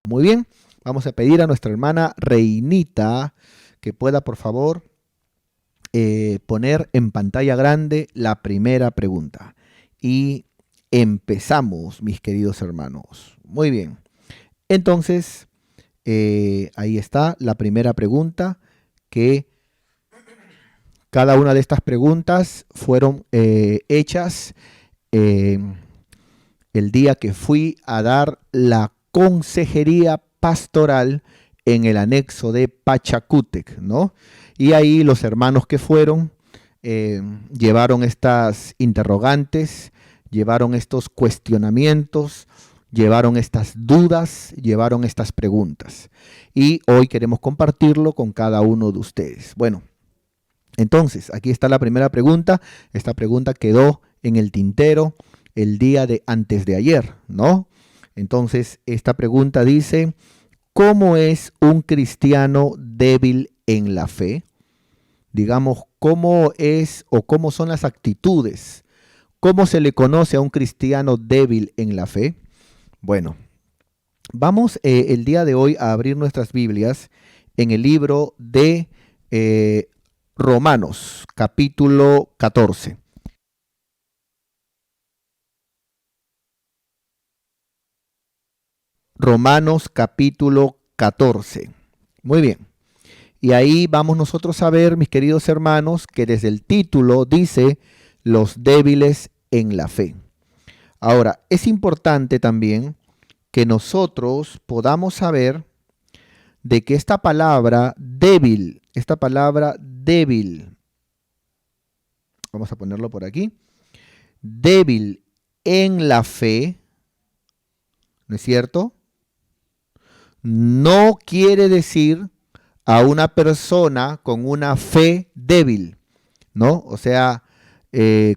Muy bien, vamos a pedir a nuestra hermana Reinita que pueda, por favor, poner en pantalla grande la primera pregunta. Y empezamos, mis queridos hermanos. Muy bien. Entonces, ahí está la primera pregunta, que cada una de estas preguntas fueron hechas eh, el día que fui a dar la consejería pastoral en el anexo de Pachacútec, ¿no? Y ahí los hermanos que fueron llevaron estas interrogantes, llevaron estos cuestionamientos, llevaron estas dudas, llevaron estas preguntas. Y hoy queremos compartirlo con cada uno de ustedes. Bueno, entonces, aquí está la primera pregunta. Esta pregunta quedó en el tintero el día de antes de ayer, ¿no? Entonces, esta pregunta dice, ¿cómo es un cristiano débil en la fe? Digamos, ¿cómo es o cómo son las actitudes? ¿Cómo se le conoce a un cristiano débil en la fe? Bueno, vamos el día de hoy a abrir nuestras Biblias en el libro de Romanos, capítulo 14. Romanos, capítulo 14. Muy bien. Y ahí vamos nosotros a ver, mis queridos hermanos, que desde el título dice los débiles en la fe. Ahora, es importante también que nosotros podamos saber de que esta palabra débil, vamos a ponerlo por aquí, débil en la fe, ¿no es cierto? No quiere decir a una persona con una fe débil, ¿no? O sea,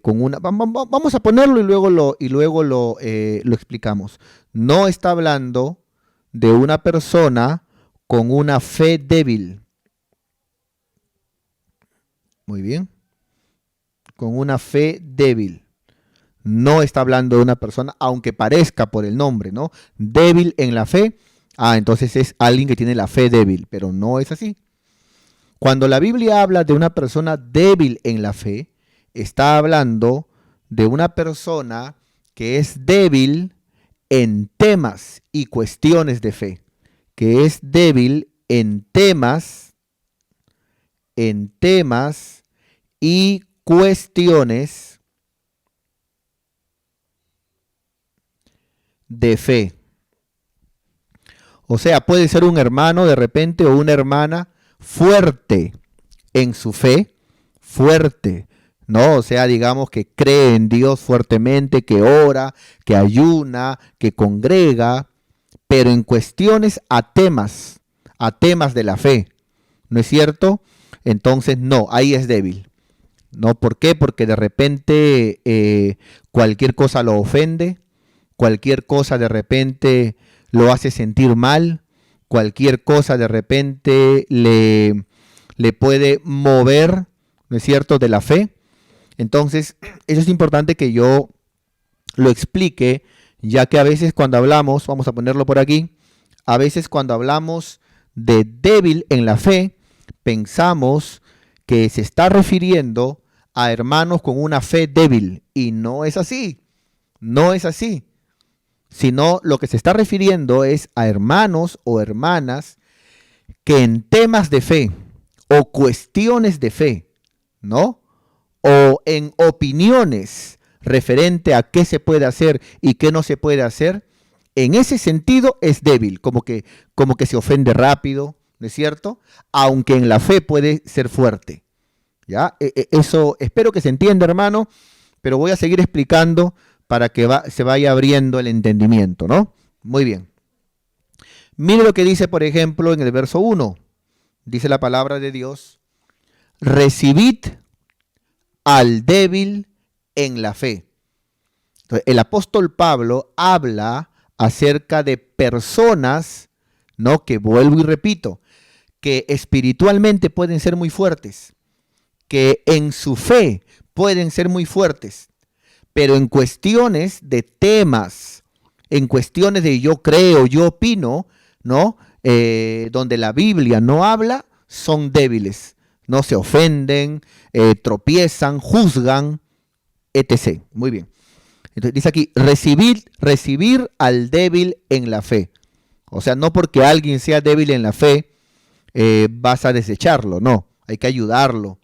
con una, vamos a ponerlo y luego lo explicamos. No está hablando de una persona con una fe débil. Muy bien. Con una fe débil. No está hablando de una persona, aunque parezca por el nombre, ¿no? Débil en la fe. Ah, entonces es alguien que tiene la fe débil, pero no es así. Cuando la Biblia habla de una persona débil en la fe, está hablando de una persona que es débil en temas y cuestiones de fe, que es débil en temas y cuestiones de fe. O sea, puede ser un hermano de repente o una hermana fuerte en su fe, fuerte, ¿no? O sea, digamos que cree en Dios fuertemente, que ora, que ayuna, que congrega, pero en cuestiones a temas de la fe, ¿no es cierto? Entonces, no, ahí es débil. ¿No? ¿Por qué? Porque de repente cualquier cosa lo ofende, cualquier cosa de repente lo hace sentir mal, cualquier cosa de repente le puede mover, ¿no es cierto?, de la fe. Entonces, eso es importante que yo lo explique, ya que a veces cuando hablamos, vamos a ponerlo por aquí, a veces cuando hablamos de débil en la fe, pensamos que se está refiriendo a hermanos con una fe débil, y no es así, no es así, sino lo que se está refiriendo es a hermanos o hermanas que en temas de fe o cuestiones de fe, ¿no? O en opiniones referente a qué se puede hacer y qué no se puede hacer, en ese sentido es débil, como que se ofende rápido, ¿no es cierto? Aunque en la fe puede ser fuerte. ¿Ya? Eso espero que se entienda, hermano, pero voy a seguir explicando para que se vaya abriendo el entendimiento, ¿no? Muy bien. Mire lo que dice, por ejemplo, en el verso 1. Dice la palabra de Dios, recibid al débil en la fe. Entonces, el apóstol Pablo habla acerca de personas, ¿no? Que vuelvo y repito, que espiritualmente pueden ser muy fuertes, que en su fe pueden ser muy fuertes, pero en cuestiones de temas, en cuestiones de yo creo, yo opino, ¿no? Donde la Biblia no habla, son débiles, no se ofenden, tropiezan, juzgan, etc. Muy bien. Entonces dice aquí, recibir al débil en la fe. O sea, no porque alguien sea débil en la fe, vas a desecharlo, no, hay que ayudarlo,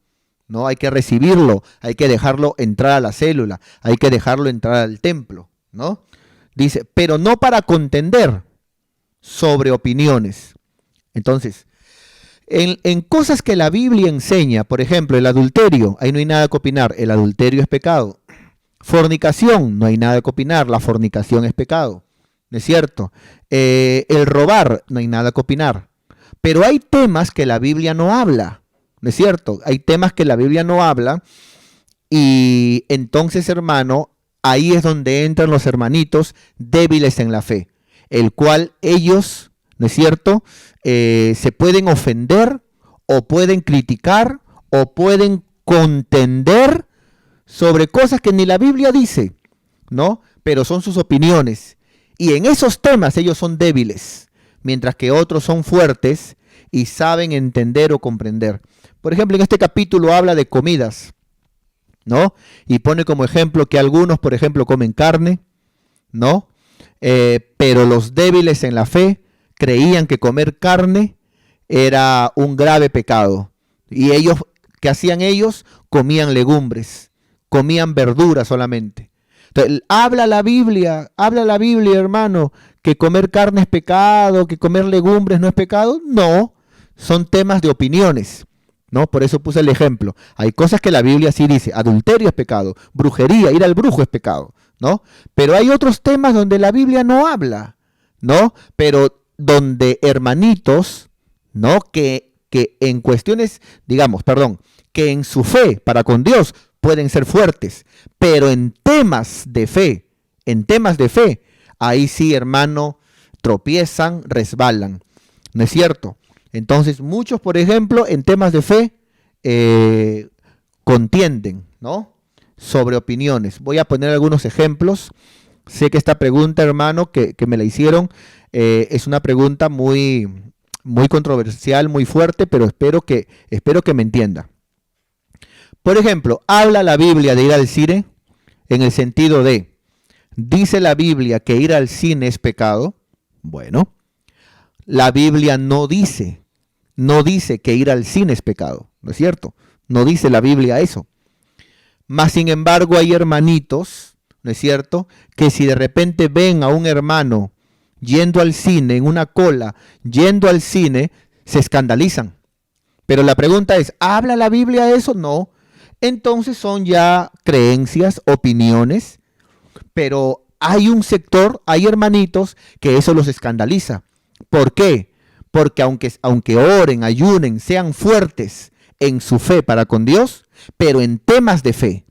no, hay que recibirlo, hay que dejarlo entrar a la célula, hay que dejarlo entrar al templo, ¿no? Dice, pero no para contender sobre opiniones. Entonces, en cosas que la Biblia enseña, por ejemplo, el adulterio, ahí no hay nada que opinar, el adulterio es pecado. Fornicación, no hay nada que opinar, la fornicación es pecado, ¿no es cierto? El robar, no hay nada que opinar. Pero hay temas que la Biblia no habla, ¿no es cierto? Hay temas que la Biblia no habla y entonces, hermano, ahí es donde entran los hermanitos débiles en la fe, el cual ellos, ¿no es cierto? Se pueden ofender o pueden criticar o pueden contender sobre cosas que ni la Biblia dice, ¿no? Pero son sus opiniones. Y en esos temas ellos son débiles, mientras que otros son fuertes y saben entender o comprender. Por ejemplo, en este capítulo habla de comidas, ¿no? Y pone como ejemplo que algunos, por ejemplo, comen carne, ¿no? Pero los débiles en la fe creían que comer carne era un grave pecado. Y ellos, ¿qué hacían ellos? Comían legumbres, comían verduras solamente. Entonces, habla la Biblia, hermano, que comer carne es pecado, que comer legumbres no es pecado. No, son temas de opiniones, ¿no? Por eso puse el ejemplo. Hay cosas que la Biblia sí dice, adulterio es pecado, brujería, ir al brujo es pecado, ¿no? Pero hay otros temas donde la Biblia no habla, ¿no? Pero donde hermanitos, ¿no? Que en cuestiones, digamos, perdón, que en su fe para con Dios pueden ser fuertes, pero en temas de fe, ahí sí, hermano, tropiezan, resbalan, ¿no es cierto? Entonces, muchos, por ejemplo, en temas de fe, contienden, ¿no? Sobre opiniones. Voy a poner algunos ejemplos. Sé que esta pregunta, hermano, que me la hicieron, es una pregunta muy, muy controversial, muy fuerte, pero espero que me entienda. Por ejemplo, ¿habla la Biblia de ir al cine? En el sentido de, ¿dice la Biblia que ir al cine es pecado? Bueno, la Biblia no dice que ir al cine es pecado, ¿no es cierto? No dice la Biblia eso. Mas, sin embargo, hay hermanitos, ¿no es cierto?, que si de repente ven a un hermano yendo al cine, en una cola, yendo al cine, se escandalizan. Pero la pregunta es, ¿habla la Biblia de eso? No. Entonces son ya creencias, opiniones, pero hay un sector, hay hermanitos que eso los escandaliza. ¿Por qué? Porque aunque oren, ayunen, sean fuertes en su fe para con Dios, pero en temas de fe,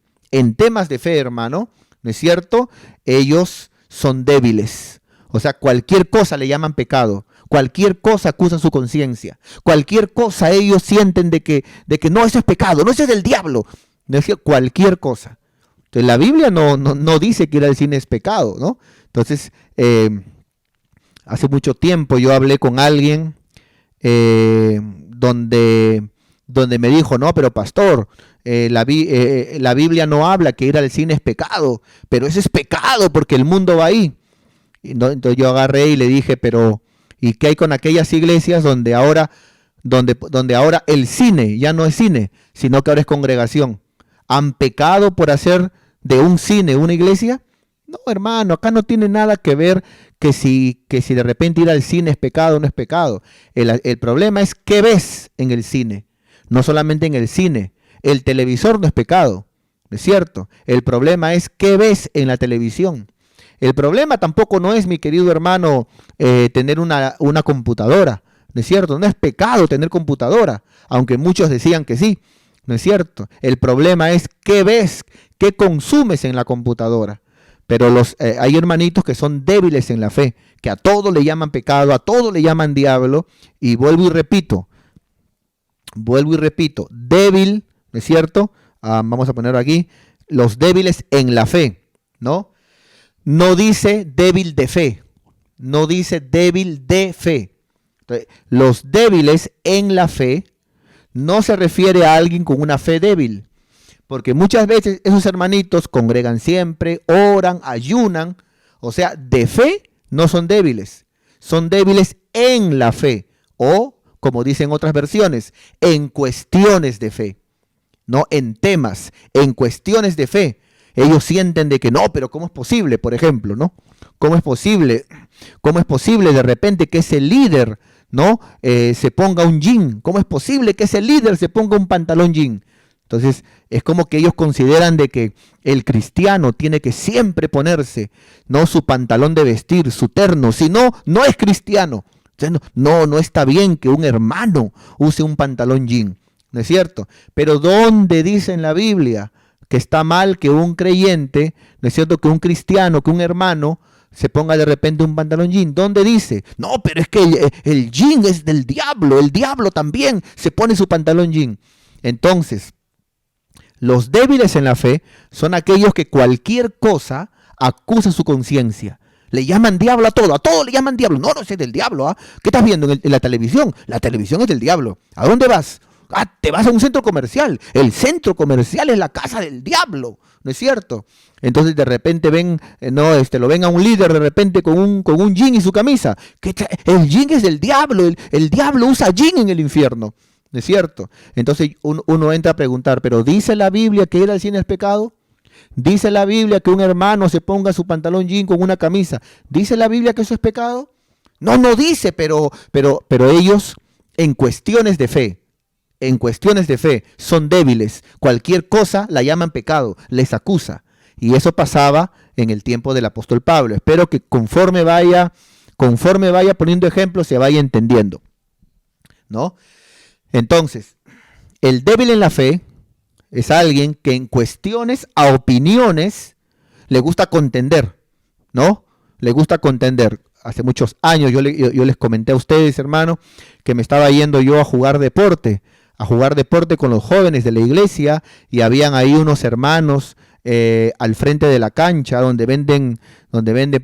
hermano, ¿no es cierto? Ellos son débiles. O sea, cualquier cosa le llaman pecado, cualquier cosa acusa su conciencia, cualquier cosa ellos sienten de que no, eso es pecado, no, eso es del diablo, ¿no es cierto? Cualquier cosa. Entonces la Biblia no dice que ir al cine es pecado, ¿no? Entonces, hace mucho tiempo yo hablé con alguien donde me dijo, no, pero pastor, la Biblia no habla que ir al cine es pecado, pero eso es pecado porque el mundo va ahí. Entonces yo agarré y le dije, pero ¿y qué hay con aquellas iglesias donde ahora el cine ya no es cine, sino que ahora es congregación? ¿Han pecado por hacer de un cine una iglesia? No, hermano, acá no tiene nada que ver que si de repente ir al cine es pecado o no es pecado. El problema es qué ves en el cine. No solamente en el cine. El televisor no es pecado, ¿no es cierto? El problema es qué ves en la televisión. El problema tampoco no es, mi querido hermano, tener una computadora, ¿no es cierto? No es pecado tener computadora, aunque muchos decían que sí, ¿no es cierto? El problema es qué ves, qué consumes en la computadora. Pero hay hermanitos que son débiles en la fe, que a todo le llaman pecado, a todo le llaman diablo, y vuelvo y repito, débil, ¿no es cierto? Vamos a ponerlo aquí, los débiles en la fe, ¿no? No dice débil de fe, no dice débil de fe, Entonces, los débiles en la fe no se refiere a alguien con una fe débil, porque muchas veces esos hermanitos congregan siempre, oran, ayunan, o sea, de fe no son débiles en la fe, o como dicen otras versiones, en cuestiones de fe, no en temas, en cuestiones de fe. Ellos sienten de que no, pero ¿cómo es posible, por ejemplo, no? ¿Cómo es posible? ¿Cómo es posible de repente que ese líder, no, se ponga un jean? ¿Cómo es posible que ese líder se ponga un pantalón jean? Entonces, es como que ellos consideran de que el cristiano tiene que siempre ponerse, no, su pantalón de vestir, su terno, si no, no es cristiano. O sea, no está bien que un hermano use un pantalón jean, ¿no es cierto? Pero ¿dónde dice en la Biblia que está mal que un creyente, ¿no es cierto?, que un cristiano, que un hermano se ponga de repente un pantalón jean? ¿Dónde dice? No, pero es que el jean es del diablo, el diablo también se pone su pantalón jean. Entonces, los débiles en la fe son aquellos que cualquier cosa acusa su conciencia. Le llaman diablo a todo le llaman diablo. No, no es del diablo. ¿Ah? ¿Qué estás viendo en la televisión? La televisión es del diablo. ¿A dónde vas? Ah, te vas a un centro comercial. El centro comercial es la casa del diablo. ¿No es cierto? Entonces de repente ven, lo ven a un líder de repente con un jean y su camisa. El jean es del diablo. El diablo usa jean en el infierno. ¿No es cierto? Entonces uno entra a preguntar, ¿pero dice la Biblia que ir al cine es pecado? ¿Dice la Biblia que un hermano se ponga su pantalón jean con una camisa? ¿Dice la Biblia que eso es pecado? No, no dice, pero ellos en cuestiones de fe, son débiles. Cualquier cosa la llaman pecado, les acusa. Y eso pasaba en el tiempo del apóstol Pablo. Espero que conforme vaya poniendo ejemplos se vaya entendiendo, ¿no? Entonces, el débil en la fe es alguien que en cuestiones a opiniones le gusta contender, ¿no? Le gusta contender. Hace muchos años yo les comenté a ustedes, hermano, que me estaba yendo yo a jugar deporte con los jóvenes de la iglesia, y habían ahí unos hermanos al frente de la cancha donde venden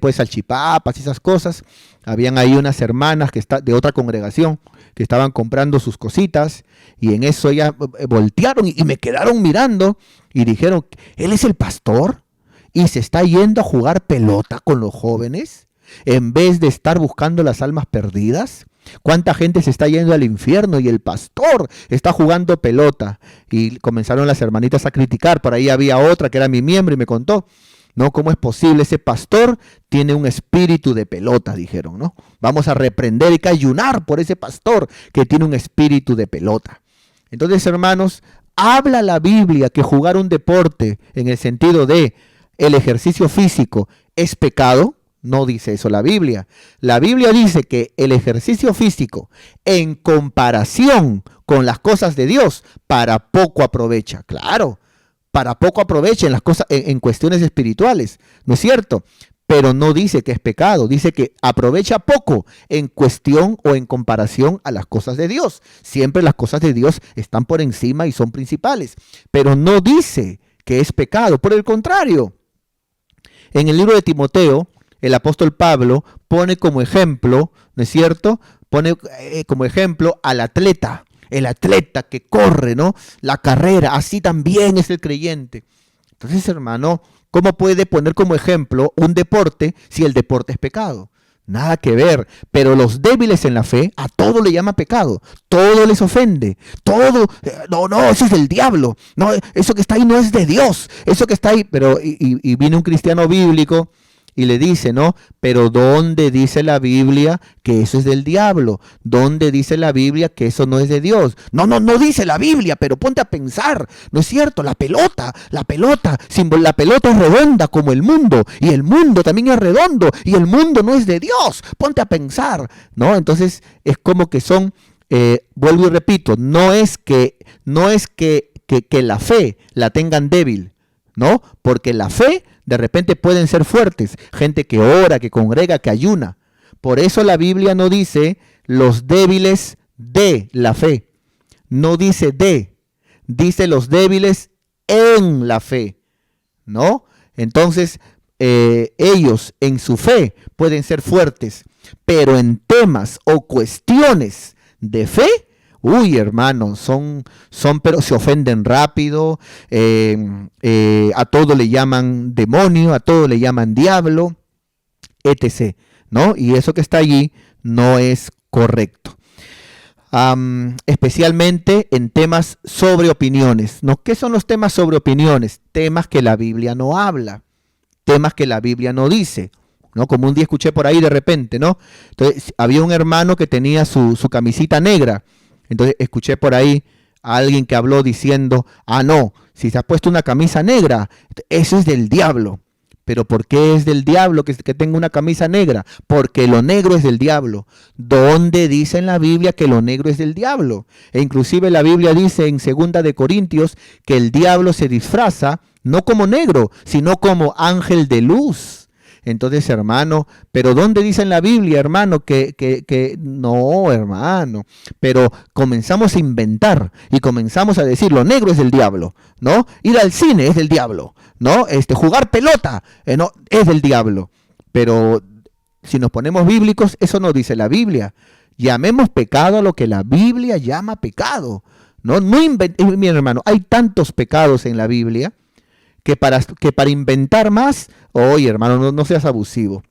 pues salchipapas y esas cosas. Habían ahí unas hermanas de otra congregación que estaban comprando sus cositas, y en eso ellas voltearon y me quedaron mirando y dijeron, ¿él es el pastor? ¿Y se está yendo a jugar pelota con los jóvenes en vez de estar buscando las almas perdidas? ¿Cuánta gente se está yendo al infierno y el pastor está jugando pelota? Y comenzaron las hermanitas a criticar. Por ahí había otra que era mi miembro y me contó, ¿no? ¿Cómo es posible? Ese pastor tiene un espíritu de pelota, dijeron, ¿no? Vamos a reprender y que ayunar por ese pastor que tiene un espíritu de pelota. Entonces, hermanos, habla la Biblia que jugar un deporte en el sentido de el ejercicio físico es pecado. No dice eso la Biblia. La Biblia dice que el ejercicio físico, en comparación con las cosas de Dios, para poco aprovecha. Claro, para poco aprovecha en las cosas, en cuestiones espirituales, ¿no es cierto? Pero no dice que es pecado, dice que aprovecha poco en cuestión o en comparación a las cosas de Dios. Siempre las cosas de Dios están por encima y son principales, pero no dice que es pecado. Por el contrario, en el libro de Timoteo, el apóstol Pablo pone como ejemplo, ¿no es cierto? Pone como ejemplo al atleta, el atleta que corre, ¿no? La carrera, así también es el creyente. Entonces, hermano, ¿cómo puede poner como ejemplo un deporte si el deporte es pecado? Nada que ver. Pero los débiles en la fe, a todo le llama pecado, todo les ofende, todo, no, eso es del diablo, no, eso que está ahí no es de Dios, eso que está ahí, pero y viene un cristiano bíblico y le dice, ¿no? Pero ¿dónde dice la Biblia que eso es del diablo? ¿Dónde dice la Biblia que eso no es de Dios? No dice la Biblia, pero ponte a pensar, ¿no es cierto? La pelota la pelota es redonda como el mundo, y el mundo también es redondo, y el mundo no es de Dios. Ponte a pensar, ¿no? Entonces es como que son, vuelvo y repito, no es que la fe la tengan débil, ¿no? Porque la fe de repente pueden ser fuertes, gente que ora, que congrega, que ayuna. Por eso la Biblia no dice los débiles de la fe. No dice dice los débiles en la fe, ¿no? Entonces, ellos en su fe pueden ser fuertes. Pero en temas o cuestiones de fe, uy, hermano, pero se ofenden rápido, a todo le llaman demonio, a todo le llaman diablo, etc., ¿no? Y eso que está allí no es correcto. Especialmente en temas sobre opiniones, ¿no? ¿Qué son los temas sobre opiniones? Temas que la Biblia no habla, temas que la Biblia no dice, ¿no? Como un día escuché por ahí de repente, ¿no? Entonces, había un hermano que tenía su camisita negra. Entonces, escuché por ahí a alguien que habló diciendo, no, si se ha puesto una camisa negra, eso es del diablo. Pero ¿por qué es del diablo que tenga una camisa negra? Porque lo negro es del diablo. ¿Dónde dice en la Biblia que lo negro es del diablo? E inclusive la Biblia dice en 2 de Corintios que el diablo se disfraza no como negro, sino como ángel de luz. Entonces, hermano, pero ¿dónde dice en la Biblia, hermano, que no, hermano? Pero comenzamos a inventar y comenzamos a decir, lo negro es del diablo, ¿no? Ir al cine es del diablo, ¿no? Jugar pelota, no, es del diablo. Pero si nos ponemos bíblicos, eso no dice la Biblia. Llamemos pecado a lo que la Biblia llama pecado, ¿no? Mi hermano, hay tantos pecados en la Biblia que para inventar más, oye, hermano, no seas abusivo.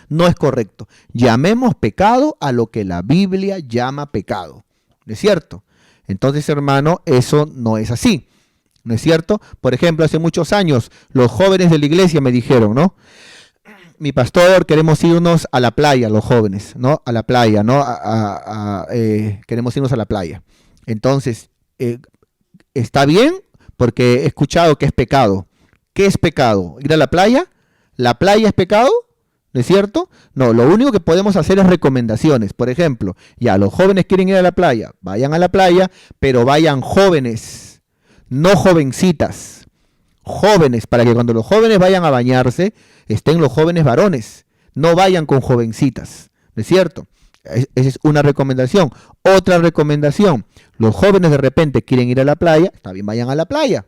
No es correcto. Llamemos pecado a lo que la Biblia llama pecado. ¿No es cierto? Entonces, hermano, eso no es así. ¿No es cierto? Por ejemplo, hace muchos años, los jóvenes de la iglesia me dijeron, ¿no? Mi pastor, queremos irnos a la playa, los jóvenes, ¿no? A la playa, ¿no? Queremos irnos a la playa. Entonces, ¿está bien? Porque he escuchado que es pecado. ¿Qué es pecado? ¿Ir a la playa? ¿La playa es pecado? ¿No es cierto? No, lo único que podemos hacer es recomendaciones. Por ejemplo, ya los jóvenes quieren ir a la playa, vayan a la playa, pero vayan jóvenes, no jovencitas. Jóvenes, para que cuando los jóvenes vayan a bañarse, estén los jóvenes varones. No vayan con jovencitas. ¿No es cierto? Esa es una recomendación. Otra recomendación, los jóvenes de repente quieren ir a la playa, está bien, vayan a la playa,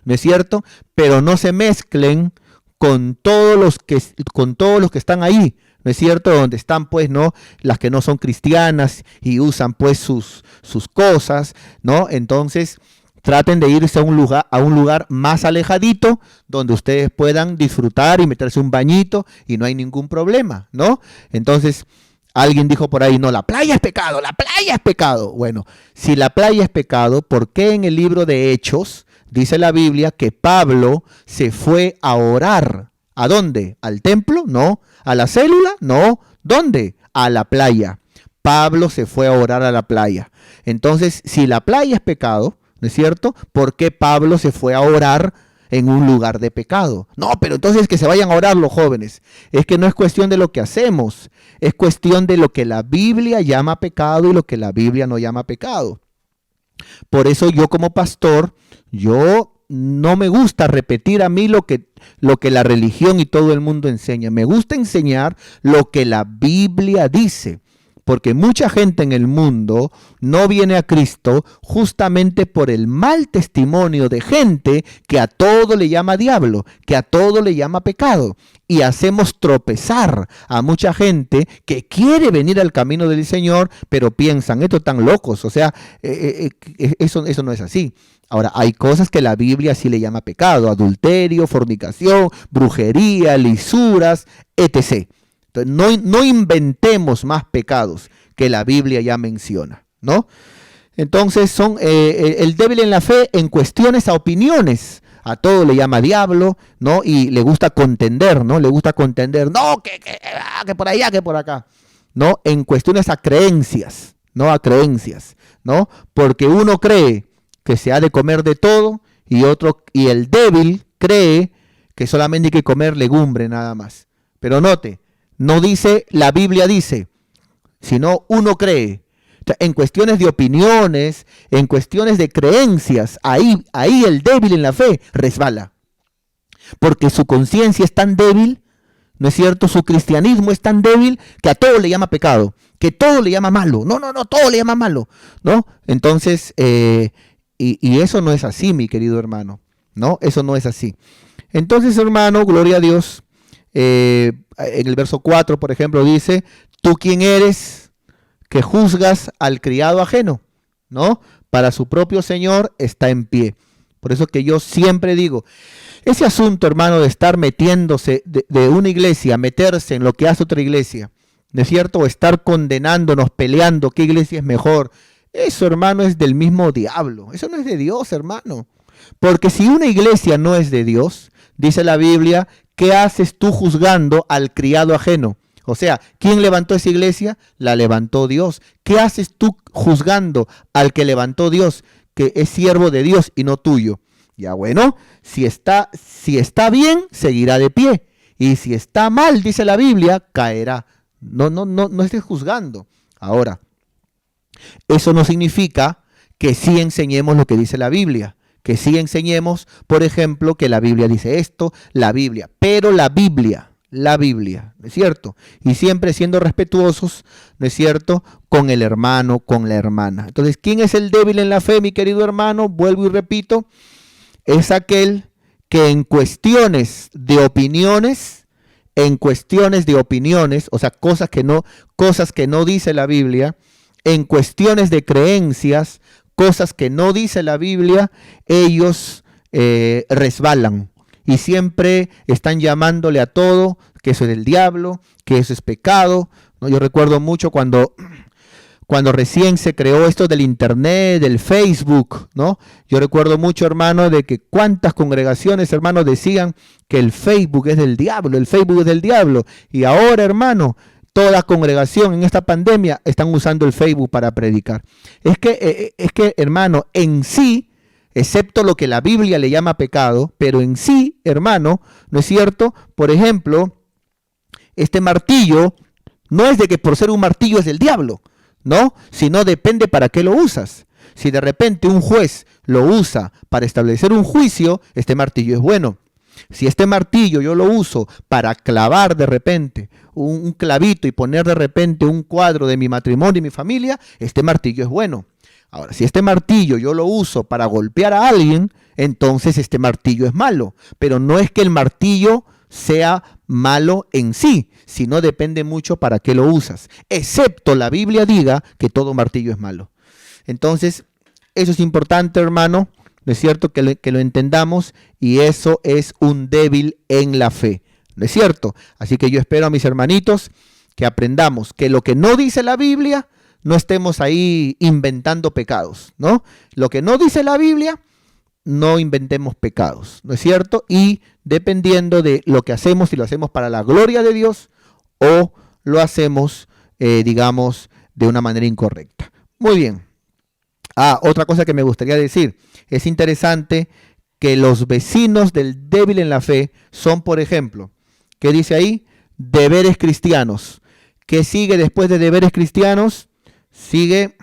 ¿no es cierto? Pero no se mezclen con todos los que están ahí, ¿no es cierto? Donde están, pues, ¿no? Las que no son cristianas y usan, pues, sus cosas, ¿no? Entonces, traten de irse a un lugar más alejadito, donde ustedes puedan disfrutar y meterse un bañito y no hay ningún problema, ¿no? Entonces, alguien dijo por ahí, no, la playa es pecado, la playa es pecado. Bueno, si la playa es pecado, ¿por qué en el libro de Hechos dice la Biblia que Pablo se fue a orar? ¿A dónde? ¿Al templo? No. ¿A la célula? No. ¿Dónde? A la playa. Pablo se fue a orar a la playa. Entonces, si la playa es pecado, ¿no es cierto? ¿Por qué Pablo se fue a orar en un lugar de pecado? No, pero entonces que se vayan a orar los jóvenes. Es que no es cuestión de lo que hacemos, es cuestión de lo que la Biblia llama pecado y lo que la Biblia no llama pecado. Por eso yo como pastor, yo no me gusta repetir a mí lo que la religión y todo el mundo enseña. Me gusta enseñar lo que la Biblia dice. Porque mucha gente en el mundo no viene a Cristo justamente por el mal testimonio de gente que a todo le llama diablo, que a todo le llama pecado. Y hacemos tropezar a mucha gente que quiere venir al camino del Señor, pero piensan, estos están locos, o sea, eso no es así. Ahora, hay cosas que la Biblia sí le llama pecado: adulterio, fornicación, brujería, lisuras, etc. Entonces, no inventemos más pecados que la Biblia ya menciona, ¿no? Entonces, son el débil en la fe en cuestiones a opiniones. A todo le llama diablo, ¿no? Y le gusta contender, ¿no? Le gusta contender, no, que por allá, que por acá, ¿no? En cuestiones a creencias, ¿no? A creencias, ¿no? Porque uno cree que se ha de comer de todo y el débil cree que solamente hay que comer legumbre nada más. Pero note, no dice, la Biblia dice, sino uno cree. En cuestiones de opiniones, en cuestiones de creencias, ahí el débil en la fe resbala. Porque su conciencia es tan débil, ¿no es cierto? Su cristianismo es tan débil que a todo le llama pecado, que todo le llama malo. No, todo le llama malo, ¿no? Entonces, y eso no es así, mi querido hermano, ¿no? Eso no es así. Entonces, hermano, gloria a Dios. En el verso 4, por ejemplo, dice, ¿tú quién eres que juzgas al criado ajeno? ¿No? Para su propio Señor está en pie. Por eso que yo siempre digo, ese asunto, hermano, de estar metiéndose de una iglesia, meterse en lo que hace otra iglesia, ¿no es cierto? O estar condenándonos, peleando, qué iglesia es mejor. Eso, hermano, es del mismo diablo. Eso no es de Dios, hermano. Porque si una iglesia no es de Dios, dice la Biblia, ¿qué haces tú juzgando al criado ajeno? O sea, ¿quién levantó esa iglesia? La levantó Dios. ¿Qué haces tú juzgando al que levantó Dios, que es siervo de Dios y no tuyo? Ya bueno, si está bien, seguirá de pie. Y si está mal, dice la Biblia, caerá. No estés juzgando. Ahora, eso no significa que sí enseñemos lo que dice la Biblia. Que sí enseñemos, por ejemplo, que la Biblia dice esto, la Biblia. Pero la Biblia, ¿no es cierto? Y siempre siendo respetuosos, ¿no es cierto?, con el hermano, con la hermana. Entonces, ¿quién es el débil en la fe, mi querido hermano? Vuelvo y repito, es aquel que en cuestiones de opiniones, o sea, cosas que no dice la Biblia, en cuestiones de creencias, cosas que no dice la Biblia, ellos resbalan y siempre están llamándole a todo que eso es del diablo, que eso es pecado, ¿no? Yo recuerdo mucho cuando recién se creó esto del internet, del Facebook, ¿no? Yo recuerdo mucho, hermano, de que cuántas congregaciones, hermanos, decían que el Facebook es del diablo, y ahora, hermano, toda congregación en esta pandemia están usando el Facebook para predicar. Es que, hermano, en sí, excepto lo que la Biblia le llama pecado, pero en sí, hermano, ¿no es cierto? Por ejemplo, este martillo no es de que por ser un martillo es del diablo, ¿no? Sino depende para qué lo usas. Si de repente un juez lo usa para establecer un juicio, este martillo es bueno. Si este martillo yo lo uso para clavar de repente un clavito y poner de repente un cuadro de mi matrimonio y mi familia, este martillo es bueno. Ahora, si este martillo yo lo uso para golpear a alguien, entonces este martillo es malo. Pero no es que el martillo sea malo en sí, sino depende mucho para qué lo usas. Excepto la Biblia diga que todo martillo es malo. Entonces, eso es importante, hermano. ¿No es cierto? Que lo entendamos, y eso es un débil en la fe. ¿No es cierto? Así que yo espero a mis hermanitos que aprendamos que lo que no dice la Biblia, no estemos ahí inventando pecados, ¿no? Lo que no dice la Biblia, no inventemos pecados, ¿no es cierto? Y dependiendo de lo que hacemos, si lo hacemos para la gloria de Dios o lo hacemos, digamos, de una manera incorrecta. Muy bien. Otra cosa que me gustaría decir, es interesante que los vecinos del débil en la fe son, por ejemplo, ¿qué dice ahí? Deberes cristianos. ¿Qué sigue después de deberes cristianos? Sigue,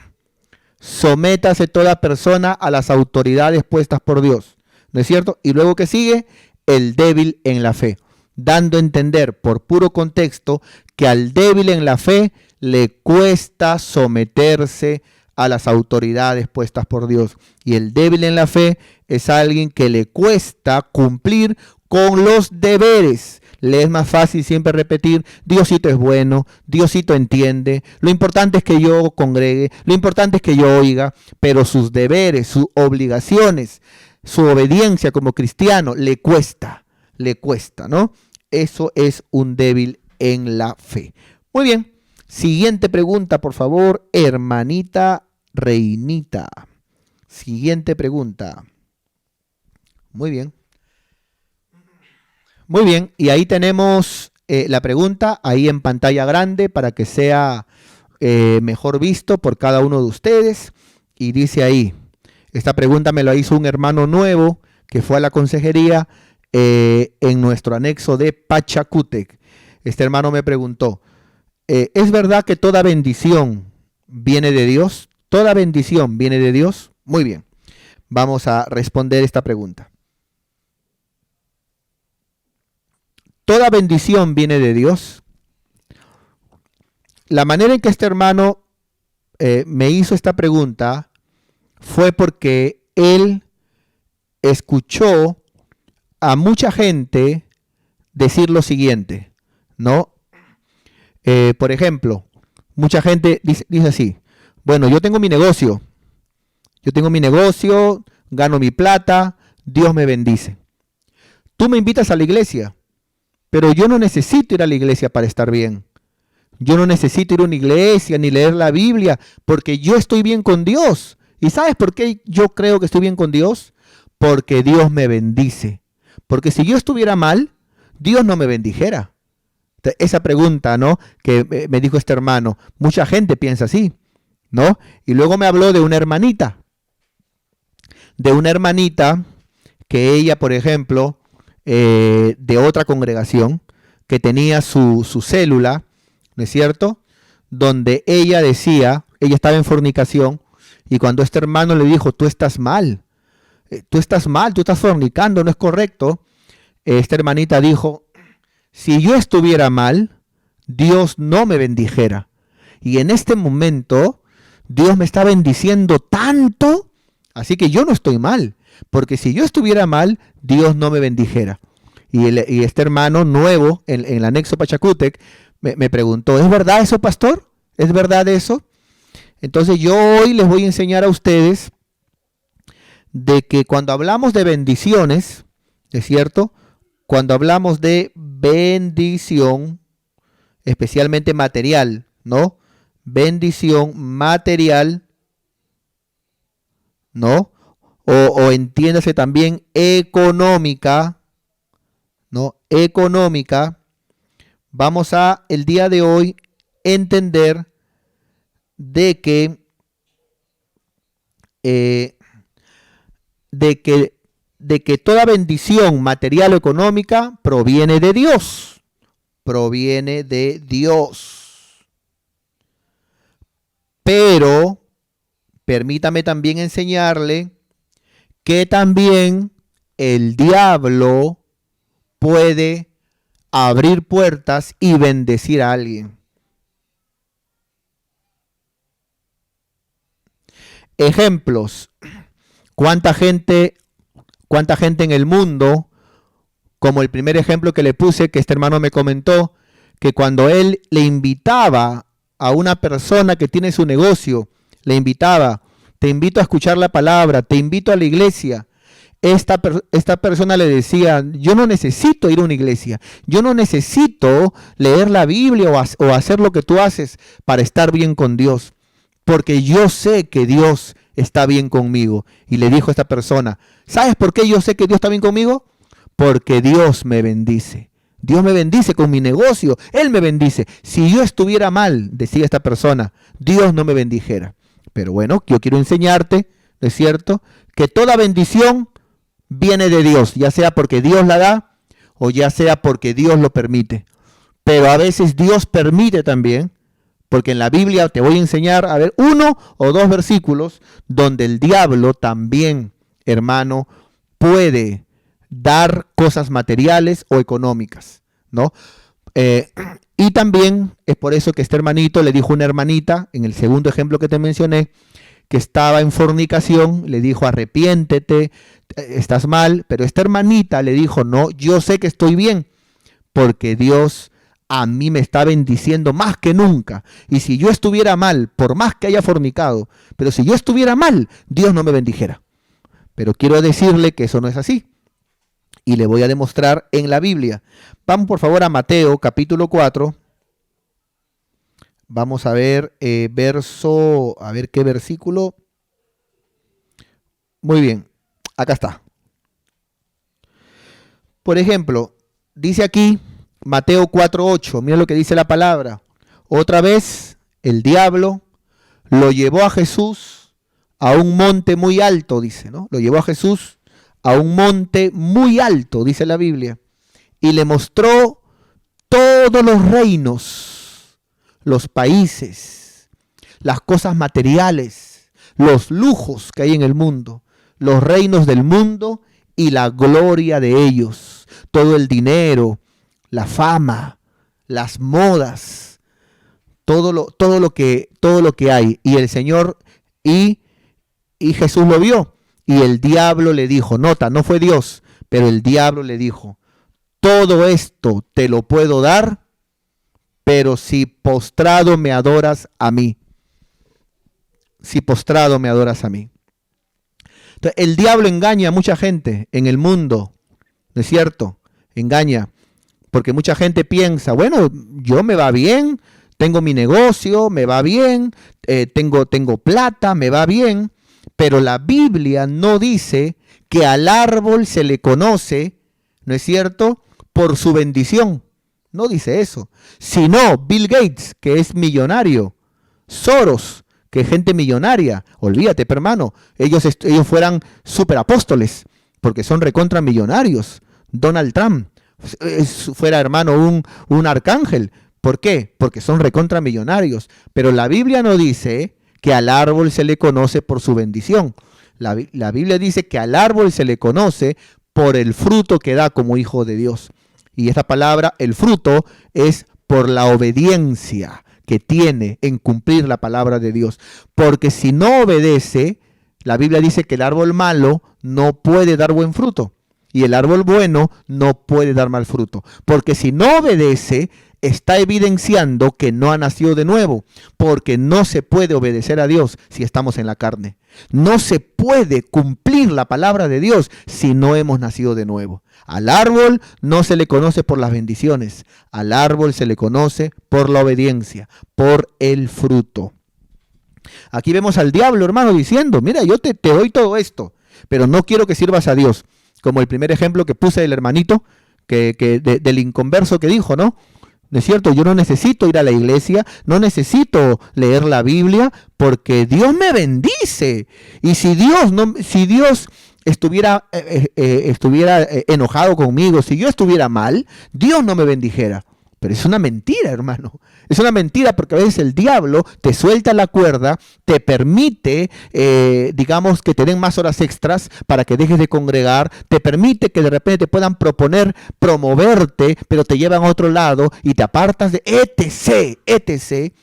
sométase toda persona a las autoridades puestas por Dios, ¿no es cierto? Y luego que sigue, el débil en la fe, dando a entender por puro contexto que al débil en la fe le cuesta someterse a las autoridades puestas por Dios. Y el débil en la fe es alguien que le cuesta cumplir con los deberes. Le es más fácil siempre repetir, Diosito es bueno, Diosito entiende, lo importante es que yo congregue, lo importante es que yo oiga, pero sus deberes, sus obligaciones, su obediencia como cristiano le cuesta, ¿no? Eso es un débil en la fe. Muy bien, siguiente pregunta, por favor, hermanita Reinita. Siguiente pregunta. Muy bien. Muy bien, y ahí tenemos la pregunta, ahí en pantalla grande para que sea mejor visto por cada uno de ustedes. Y dice ahí, esta pregunta me la hizo un hermano nuevo que fue a la consejería en nuestro anexo de Pachacútec. Este hermano me preguntó, ¿es verdad que toda bendición viene de Dios? ¿Toda bendición viene de Dios? Muy bien, vamos a responder esta pregunta. Toda bendición viene de Dios. La manera en que este hermano me hizo esta pregunta fue porque él escuchó a mucha gente decir lo siguiente, ¿no? Por ejemplo, mucha gente dice así, bueno, yo tengo mi negocio, gano mi plata, Dios me bendice. Tú me invitas a la iglesia, pero yo no necesito ir a la iglesia para estar bien. Yo no necesito ir a una iglesia ni leer la Biblia, porque yo estoy bien con Dios. ¿Y sabes por qué yo creo que estoy bien con Dios? Porque Dios me bendice. Porque si yo estuviera mal, Dios no me bendijera. Esa pregunta, ¿no?, que me dijo este hermano, mucha gente piensa así, ¿no? Y luego me habló de una hermanita que ella, por ejemplo, de otra congregación, que tenía su célula, ¿no es cierto?, donde ella decía, ella estaba en fornicación, y cuando este hermano le dijo, tú estás mal, tú estás fornicando, no es correcto, esta hermanita dijo, si yo estuviera mal, Dios no me bendijera. Y en este momento, Dios me está bendiciendo tanto, así que yo no estoy mal, porque si yo estuviera mal, Dios no me bendijera. Y este hermano nuevo en el anexo Pachacútec me preguntó, ¿es verdad eso, pastor? ¿Es verdad eso? Entonces yo hoy les voy a enseñar a ustedes de que cuando hablamos de bendiciones, ¿es cierto?, cuando hablamos de bendición, especialmente material, ¿no? Bendición material, ¿no? O entiéndase también económica, ¿no? Económica. Vamos a el día de hoy entender de que toda bendición material o económica proviene de Dios. Proviene de Dios. Pero permítame también enseñarle que también el diablo puede abrir puertas y bendecir a alguien. Ejemplos. ¿Cuánta gente en el mundo, como el primer ejemplo que le puse, que este hermano me comentó, que cuando él le invitaba a una persona que tiene su negocio, le invitaba, te invito a escuchar la palabra, te invito a la iglesia, esta persona le decía, yo no necesito ir a una iglesia, yo no necesito leer la Biblia o hacer lo que tú haces para estar bien con Dios, porque yo sé que Dios está bien conmigo. Y le dijo a esta persona, ¿sabes por qué yo sé que Dios está bien conmigo? Porque Dios me bendice. Dios me bendice con mi negocio, Él me bendice. Si yo estuviera mal, decía esta persona, Dios no me bendijera. Pero bueno, yo quiero enseñarte, ¿no es cierto?, que toda bendición viene de Dios, ya sea porque Dios la da o ya sea porque Dios lo permite. Pero a veces Dios permite también, porque en la Biblia te voy a enseñar, a ver, 1 o 2 versículos donde el diablo también, hermano, puede dar cosas materiales o económicas, ¿no? Y también es por eso que este hermanito le dijo a una hermanita, en el segundo ejemplo que te mencioné, que estaba en fornicación, le dijo, arrepiéntete, estás mal, pero esta hermanita le dijo, no, yo sé que estoy bien, porque Dios a mí me está bendiciendo más que nunca. Y si yo estuviera mal, por más que haya fornicado, pero si yo estuviera mal, Dios no me bendijera. Pero quiero decirle que eso no es así. Y le voy a demostrar en la Biblia. Vamos por favor a Mateo capítulo 4. Vamos a ver a ver qué versículo. Muy bien, acá está. Por ejemplo, dice aquí Mateo 4:8, mira lo que dice la palabra. Otra vez el diablo lo llevó a Jesús a un monte muy alto, dice, ¿no? Lo llevó a Jesús a un monte muy alto, dice la Biblia, y le mostró todos los reinos, los países, las cosas materiales, los lujos que hay en el mundo, los reinos del mundo y la gloria de ellos, todo el dinero, la fama, las modas, todo lo que hay. Y el Señor y Jesús lo vio. Y el diablo le dijo, nota, no fue Dios, pero el diablo le dijo, todo esto te lo puedo dar pero si postrado me adoras a mí. Si postrado me adoras a mí. Entonces, el diablo engaña a mucha gente en el mundo, ¿no es cierto? Engaña, porque mucha gente piensa, bueno, yo me va bien, tengo mi negocio, me va bien, tengo plata, me va bien, pero la Biblia no dice que al árbol se le conoce, ¿no es cierto?, por su bendición. No dice eso. Sino Bill Gates, que es millonario, Soros, que es gente millonaria, olvídate, hermano, ellos fueran superapóstoles, porque son recontra millonarios. Donald Trump fuera, hermano, un arcángel. ¿Por qué? Porque son recontra millonarios. Pero la Biblia no dice que al árbol se le conoce por su bendición. La Biblia dice que al árbol se le conoce por el fruto que da como hijo de Dios. Y esta palabra, el fruto, es por la obediencia que tiene en cumplir la palabra de Dios. Porque si no obedece, la Biblia dice que el árbol malo no puede dar buen fruto. Y el árbol bueno no puede dar mal fruto. Porque si no obedece, está evidenciando que no ha nacido de nuevo. Porque no se puede obedecer a Dios si estamos en la carne. No se puede cumplir la palabra de Dios si no hemos nacido de nuevo. Al árbol no se le conoce por las bendiciones. Al árbol se le conoce por la obediencia, por el fruto. Aquí vemos al diablo, hermano, diciendo, mira, yo te doy todo esto, pero no quiero que sirvas a Dios. Como el primer ejemplo que puse del hermanito, del inconverso que dijo, ¿no? ¿No es cierto? Yo no necesito ir a la iglesia, no necesito leer la Biblia, porque Dios me bendice. Y si Dios estuviera enojado conmigo, si yo estuviera mal, Dios no me bendijera. Pero es una mentira, hermano. Es una mentira porque a veces el diablo te suelta la cuerda, te permite, digamos, que te den más horas extras para que dejes de congregar, te permite que de repente te puedan proponer promoverte, pero te llevan a otro lado y te apartas de etc.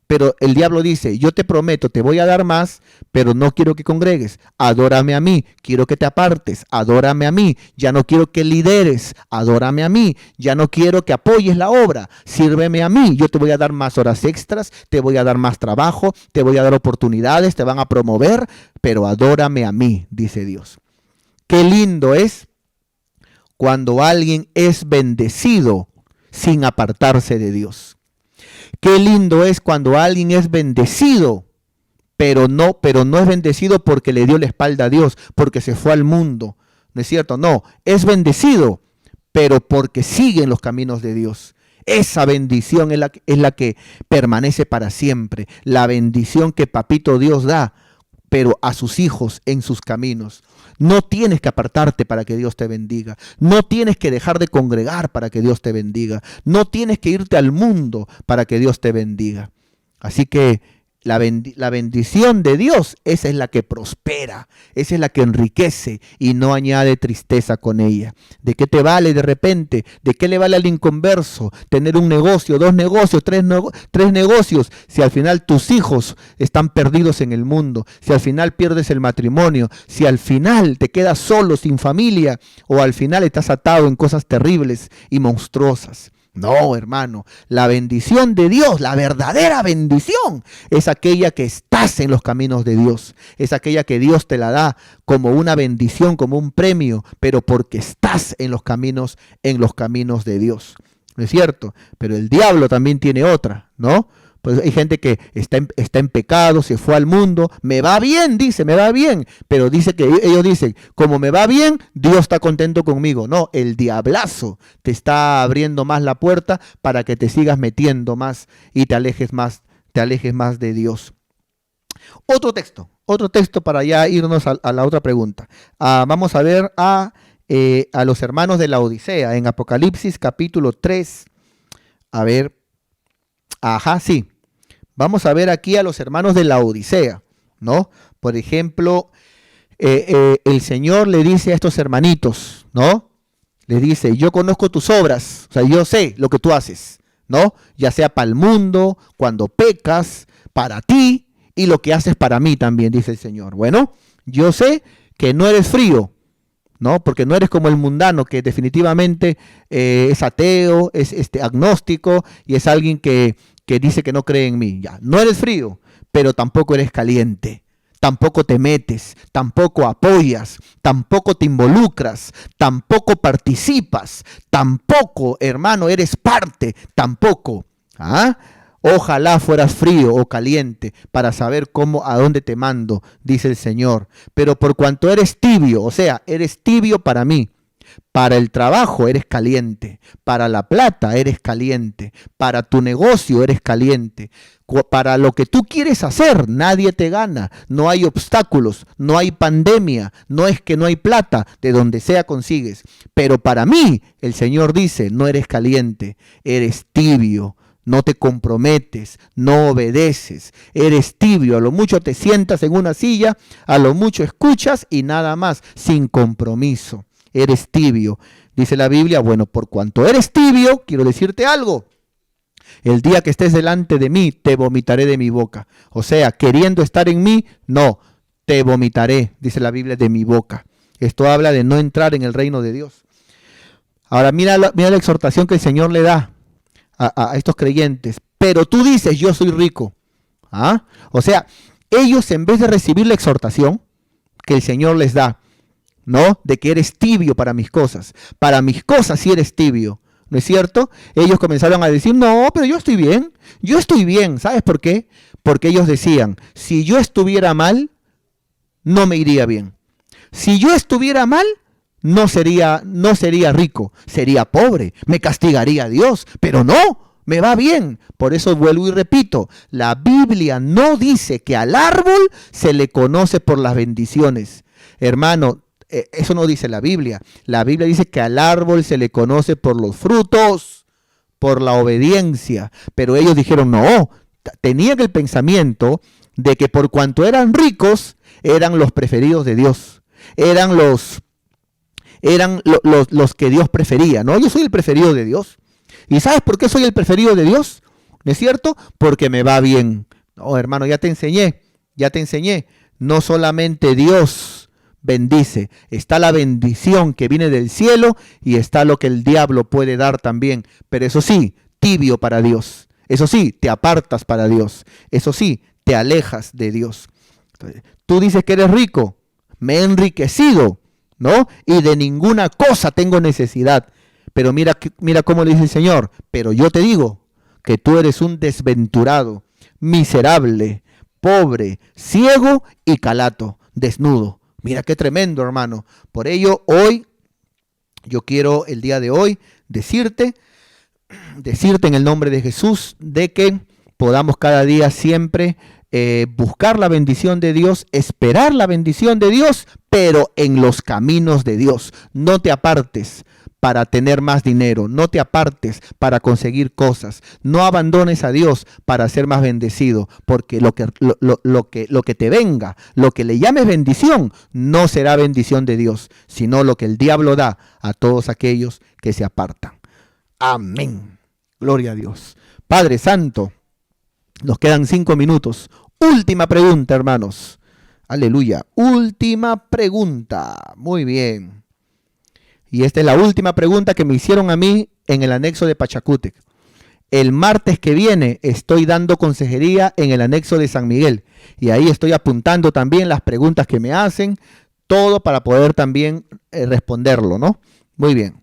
Pero el diablo dice, yo te prometo, te voy a dar más, pero no quiero que congregues. Adórame a mí, quiero que te apartes, adórame a mí. Ya no quiero que lideres, adórame a mí. Ya no quiero que apoyes la obra, sírveme a mí. Yo te voy a dar más horas extras, te voy a dar más trabajo, te voy a dar oportunidades, te van a promover, pero adórame a mí, dice Dios. Qué lindo es cuando alguien es bendecido sin apartarse de Dios. Qué lindo es cuando alguien es bendecido, pero no es bendecido porque le dio la espalda a Dios, porque se fue al mundo. ¿No es cierto? No, es bendecido, pero porque sigue en los caminos de Dios. Esa bendición es la que permanece para siempre. La bendición que Papito Dios da, pero a sus hijos en sus caminos. No tienes que apartarte para que Dios te bendiga. No tienes que dejar de congregar para que Dios te bendiga. No tienes que irte al mundo para que Dios te bendiga. Así que la bendición de Dios, esa es la que prospera, esa es la que enriquece y no añade tristeza con ella. ¿De qué te vale de repente? ¿De qué le vale al inconverso tener un negocio, 2 negocios, 3 negocios, si al final tus hijos están perdidos en el mundo, si al final pierdes el matrimonio, si al final te quedas solo, sin familia, o al final estás atado en cosas terribles y monstruosas? No, hermano, la bendición de Dios, la verdadera bendición, es aquella que estás en los caminos de Dios. Es aquella que Dios te la da como una bendición, como un premio, pero porque estás en los caminos de Dios. ¿No es cierto? Pero el diablo también tiene otra, ¿no? Pues hay gente que está en pecado, se fue al mundo, me va bien, dice, me va bien, pero dice que ellos dicen, como me va bien, Dios está contento conmigo. No, el diablazo te está abriendo más la puerta para que te sigas metiendo más y te alejes más de Dios. Otro texto para ya irnos a la otra pregunta. Vamos a ver a los hermanos de la Odisea en Apocalipsis capítulo 3. A ver, sí. Vamos a ver aquí a los hermanos de la Odisea, ¿no? Por ejemplo, el Señor le dice a estos hermanitos, ¿no? Le dice, yo conozco tus obras, o sea, yo sé lo que tú haces, ¿no? Ya sea para el mundo, cuando pecas, para ti y lo que haces para mí también, dice el Señor. Bueno, yo sé que no eres frío, ¿no? Porque no eres como el mundano que definitivamente es ateo, es agnóstico y es alguien que dice que no cree en mí. Ya, no eres frío, pero tampoco eres caliente. Tampoco te metes, tampoco apoyas, tampoco te involucras, tampoco participas, tampoco, hermano, eres parte, tampoco. ¿Ah? Ojalá fueras frío o caliente para saber cómo, a dónde te mando, dice el Señor. Pero por cuanto eres tibio, o sea, eres tibio para mí, para el trabajo eres caliente, para la plata eres caliente, para tu negocio eres caliente, para lo que tú quieres hacer nadie te gana, no hay obstáculos, no hay pandemia, no es que no hay plata, de donde sea consigues. Pero para mí, el Señor dice, no eres caliente, eres tibio. No te comprometes, no obedeces, eres tibio, a lo mucho te sientas en una silla, a lo mucho escuchas y nada más, sin compromiso. Eres tibio. Dice la Biblia, bueno, por cuanto eres tibio, quiero decirte algo. El día que estés delante de mí, te vomitaré de mi boca. O sea, queriendo estar en mí, no, te vomitaré, dice la Biblia, de mi boca. Esto habla de no entrar en el reino de Dios. Ahora mira la exhortación que el Señor le da a estos creyentes. Pero tú dices, yo soy rico. ¿Ah? O sea, ellos en vez de recibir la exhortación que el Señor les da, ¿no? De que eres tibio para mis cosas. Para mis cosas sí eres tibio, ¿no es cierto? Ellos comenzaron a decir, no, pero yo estoy bien. ¿Sabes por qué? Porque ellos decían, si yo estuviera mal, no me iría bien. Si yo estuviera mal, no sería rico, sería pobre, me castigaría Dios, pero no, me va bien. Por eso vuelvo y repito, la Biblia no dice que al árbol se le conoce por las bendiciones. Hermano, eso no dice la Biblia. La Biblia dice que al árbol se le conoce por los frutos, por la obediencia. Pero ellos dijeron, no, tenían el pensamiento de que por cuanto eran ricos, eran los preferidos de Dios. Eran los que Dios prefería, ¿no? Yo soy el preferido de Dios. ¿Y sabes por qué soy el preferido de Dios? ¿No es cierto? Porque me va bien. No, hermano, ya te enseñé. No solamente Dios bendice, está la bendición que viene del cielo y está lo que el diablo puede dar también. Pero eso sí, tibio para Dios. Eso sí, te apartas para Dios. Eso sí, te alejas de Dios. Entonces, tú dices que eres rico, me he enriquecido, ¿no? Y de ninguna cosa tengo necesidad. Pero mira cómo le dice el Señor. Pero yo te digo que tú eres un desventurado, miserable, pobre, ciego y calato, desnudo. Mira qué tremendo, hermano. Por ello, hoy, yo quiero el día de hoy decirte en el nombre de Jesús, de que podamos cada día siempre buscar la bendición de Dios, esperar la bendición de Dios, pero en los caminos de Dios. No te apartes para tener más dinero, no te apartes para conseguir cosas, no abandones a Dios para ser más bendecido, porque lo que te venga, lo que le llames bendición, no será bendición de Dios, sino lo que el diablo da a todos aquellos que se apartan. Amén. Gloria a Dios. Padre Santo, nos quedan 5 minutos. Última pregunta, hermanos. Aleluya. Última pregunta. Muy bien. Y esta es la última pregunta que me hicieron a mí en el anexo de Pachacútec. El martes que viene estoy dando consejería en el anexo de San Miguel. Y ahí estoy apuntando también las preguntas que me hacen, todo para poder también responderlo, ¿no? Muy bien.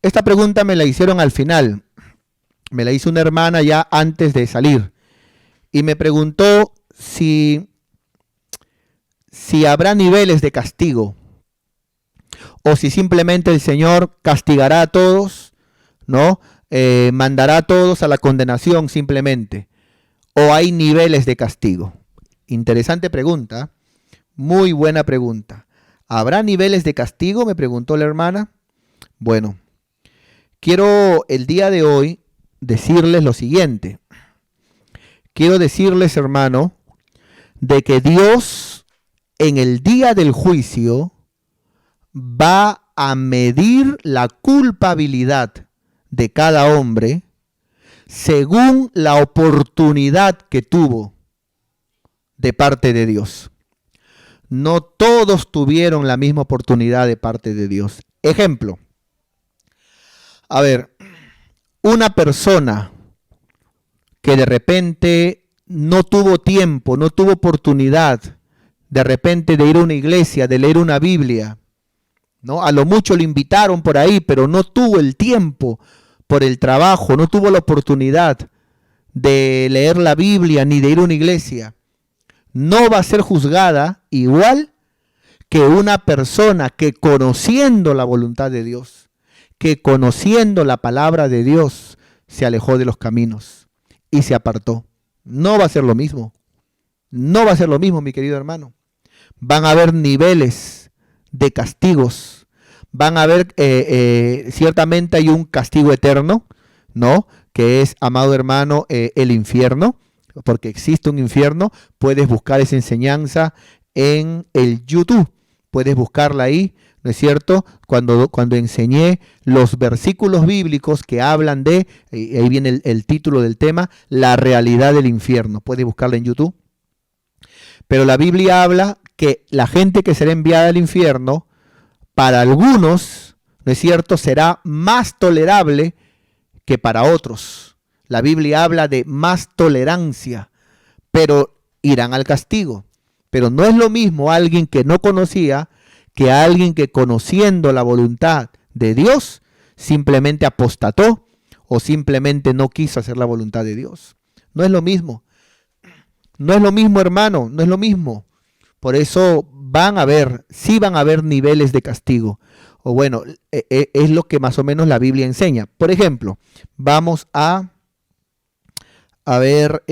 Esta pregunta me la hicieron al final. Me la hizo una hermana ya antes de salir. Y me preguntó si habrá niveles de castigo. O si simplemente el Señor castigará a todos, ¿no? Mandará a todos a la condenación simplemente. O hay niveles de castigo. Interesante pregunta. Muy buena pregunta. ¿Habrá niveles de castigo?, me preguntó la hermana. Bueno, quiero el día de hoy decirles lo siguiente. Quiero decirles, hermano, de que Dios en el día del juicio va a medir la culpabilidad de cada hombre según la oportunidad que tuvo de parte de Dios. No todos tuvieron la misma oportunidad de parte de Dios. Ejemplo. A ver, una persona que de repente no tuvo tiempo, no tuvo oportunidad de repente de ir a una iglesia, de leer una Biblia, ¿no? A lo mucho le invitaron por ahí, pero no tuvo el tiempo por el trabajo, no tuvo la oportunidad de leer la Biblia ni de ir a una iglesia. No va a ser juzgada igual que una persona que conociendo la voluntad de Dios, que conociendo la palabra de Dios, se alejó de los caminos y se apartó. No va a ser lo mismo. No va a ser lo mismo, mi querido hermano. Van a haber niveles de castigos. Van a haber, ciertamente hay un castigo eterno, ¿no? Que es, amado hermano, el infierno, porque existe un infierno. Puedes buscar esa enseñanza en el YouTube. Puedes buscarla ahí, ¿no es cierto? Cuando enseñé los versículos bíblicos que hablan de, ahí viene el título del tema, la realidad del infierno. Puedes buscarla en YouTube. Pero la Biblia habla que la gente que será enviada al infierno, para algunos, ¿no es cierto?, será más tolerable que para otros. La Biblia habla de más tolerancia, pero irán al castigo. Pero no es lo mismo alguien que no conocía que alguien que conociendo la voluntad de Dios simplemente apostató o simplemente no quiso hacer la voluntad de Dios. No es lo mismo. No es lo mismo, hermano, no es lo mismo. Por eso sí van a haber niveles de castigo. O bueno, es lo que más o menos la Biblia enseña. Por ejemplo, vamos a ver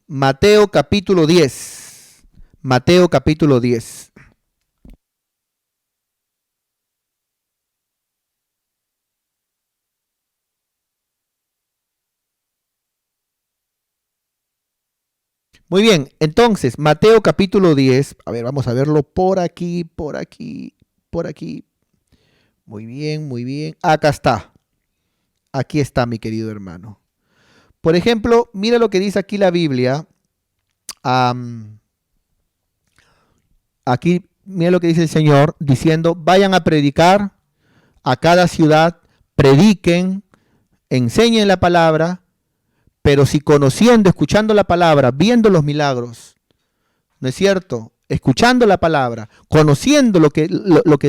Mateo capítulo 10. Mateo capítulo 10. Muy bien, entonces, Mateo capítulo 10, a ver, vamos a verlo por aquí, por aquí, por aquí. Muy bien, muy bien. Acá está. Aquí está, mi querido hermano. Por ejemplo, mira lo que dice aquí la Biblia. Aquí, mira lo que dice el Señor, diciendo, vayan a predicar a cada ciudad, prediquen, enseñen la palabra. Pero si conociendo, escuchando la palabra, viendo los milagros, ¿no es cierto? Escuchando la palabra, conociendo lo que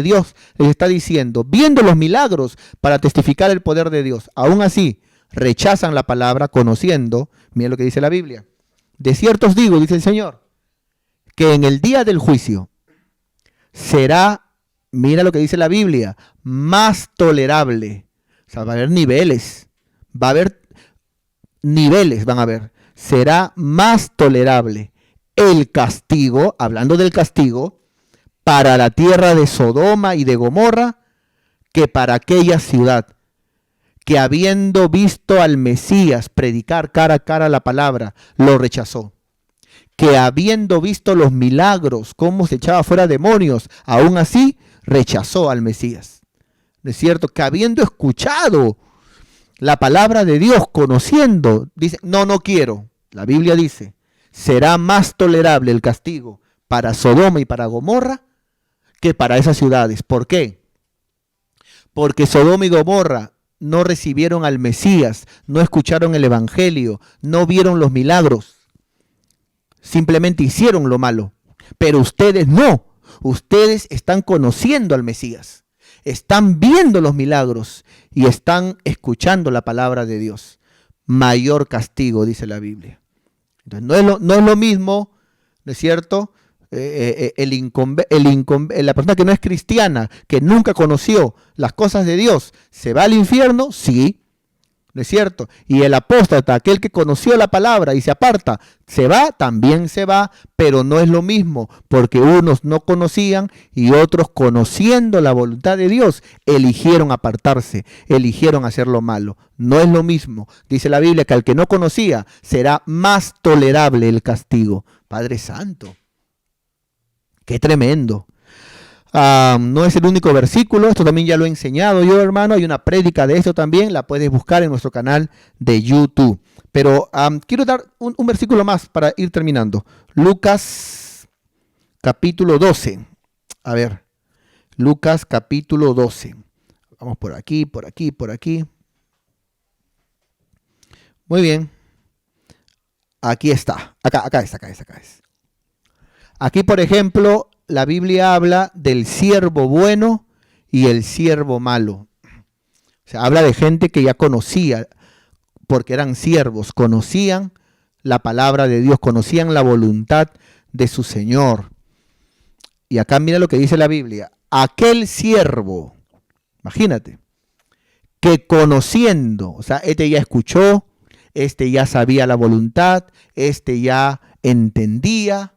Dios les está diciendo, viendo los milagros para testificar el poder de Dios, aún así rechazan la palabra, conociendo, miren lo que dice la Biblia. De cierto os digo, dice el Señor, que en el día del juicio será, mira lo que dice la Biblia, más tolerable. O sea, va a haber niveles, van a ver, será más tolerable el castigo, hablando del castigo, para la tierra de Sodoma y de Gomorra, que para aquella ciudad, que habiendo visto al Mesías predicar cara a cara la palabra, lo rechazó. Que habiendo visto los milagros, cómo se echaba fuera demonios, aún así rechazó al Mesías. ¿No es cierto? Que habiendo escuchado la palabra de Dios, conociendo, dice, no quiero. La Biblia dice, será más tolerable el castigo para Sodoma y para Gomorra que para esas ciudades. ¿Por qué? Porque Sodoma y Gomorra no recibieron al Mesías, no escucharon el Evangelio, no vieron los milagros. Simplemente hicieron lo malo. Pero ustedes no. Ustedes están conociendo al Mesías. Están viendo los milagros y están escuchando la palabra de Dios. Mayor castigo, dice la Biblia. Entonces, no es lo mismo, ¿no es cierto? La persona que no es cristiana, que nunca conoció las cosas de Dios, ¿se va al infierno? Sí, ¿no es cierto? Y el apóstata, aquel que conoció la palabra y se aparta, ¿se va? También se va, pero no es lo mismo, porque unos no conocían y otros, conociendo la voluntad de Dios, eligieron apartarse, eligieron hacer lo malo. No es lo mismo. Dice la Biblia que al que no conocía será más tolerable el castigo. Padre Santo, qué tremendo. No es el único versículo, esto también ya lo he enseñado yo, hermano. Hay una prédica de esto también, la puedes buscar en nuestro canal de YouTube. Pero quiero dar un versículo más para ir terminando. Lucas capítulo 12. A ver, Lucas capítulo 12. Vamos por aquí, por aquí, por aquí. Muy bien. Aquí está. Acá es. Aquí, por ejemplo, la Biblia habla del siervo bueno y el siervo malo. O sea, habla de gente que ya conocía, porque eran siervos, conocían la palabra de Dios, conocían la voluntad de su Señor. Y acá mira lo que dice la Biblia. Aquel siervo, imagínate, que conociendo, o sea, este ya escuchó, este ya sabía la voluntad, este ya entendía.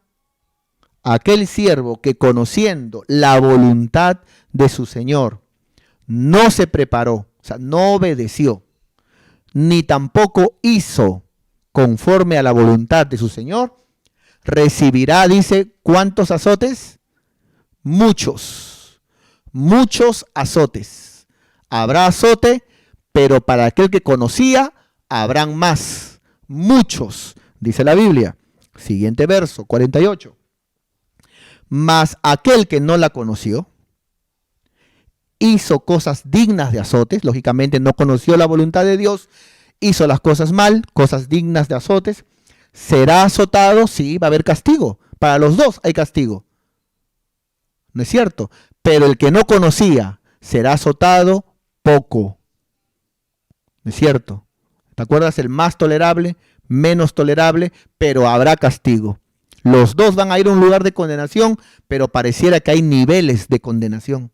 Aquel siervo que conociendo la voluntad de su Señor, no se preparó, o sea, no obedeció, ni tampoco hizo conforme a la voluntad de su Señor, recibirá, dice, ¿cuántos azotes? Muchos azotes. Habrá azote, pero para aquel que conocía, habrán más, muchos, dice la Biblia. Siguiente verso, 48. Mas aquel que no la conoció, hizo cosas dignas de azotes, lógicamente no conoció la voluntad de Dios, hizo las cosas mal, cosas dignas de azotes, será azotado, sí, va a haber castigo. Para los dos hay castigo. ¿No es cierto? Pero el que no conocía será azotado poco. ¿No es cierto? ¿Te acuerdas? El más tolerable, menos tolerable, pero habrá castigo. Los dos van a ir a un lugar de condenación, pero pareciera que hay niveles de condenación.